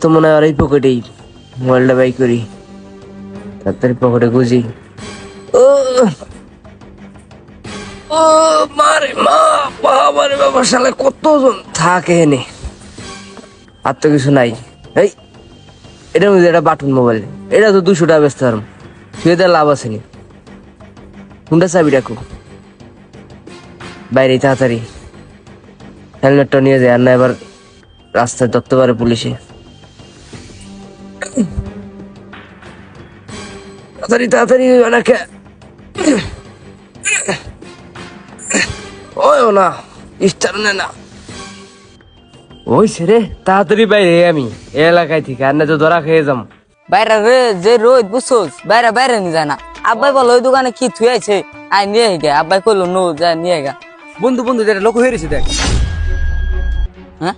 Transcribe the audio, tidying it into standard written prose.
তো মনে হয় আর এই পকেটেই মোবাইলটা বাই করি, তাড়াতাড়ি পকেটে গুজি। ও ও মারে মা, বাবা রে বাবা, শালা কতজন থাকে এনে, আর তো কিছু নাই। এই এটার মধ্যে একটা বাটন মোবাইল, এটা তো 200 টাকা বেচতে পারম, শুয়ে দেওয়ার লাভ আছে নি। কোনটা চাবি রাখো বাইরে, তাড়াতাড়ি হেলমেটটা নিয়ে যায়, আর না এবার রাস্তায় ধরতে পারে পুলিশে। তাড়াতাড়ি তাড়াতাড়ি অনেকে ওই না স্টার নে না ওই রে, তাড়াতাড়ি বাইরে আমি এই এলাকায় থেকে, আর না তো ধরা খেয়ে যাম। বাইরে রে যে রোদ বুঝছোস, বাইরে বাইরে নিয়ে যায় না। আব্বাই বলো ওই দোকানে কি থুই আছে, আয় নিয়ে গে। আব্বাই কইলো নো, যা নিয়ে গা। বন্ধু বন্ধু, যেটা লোক হয়ে রয়েছে দেখ। হ্যাঁ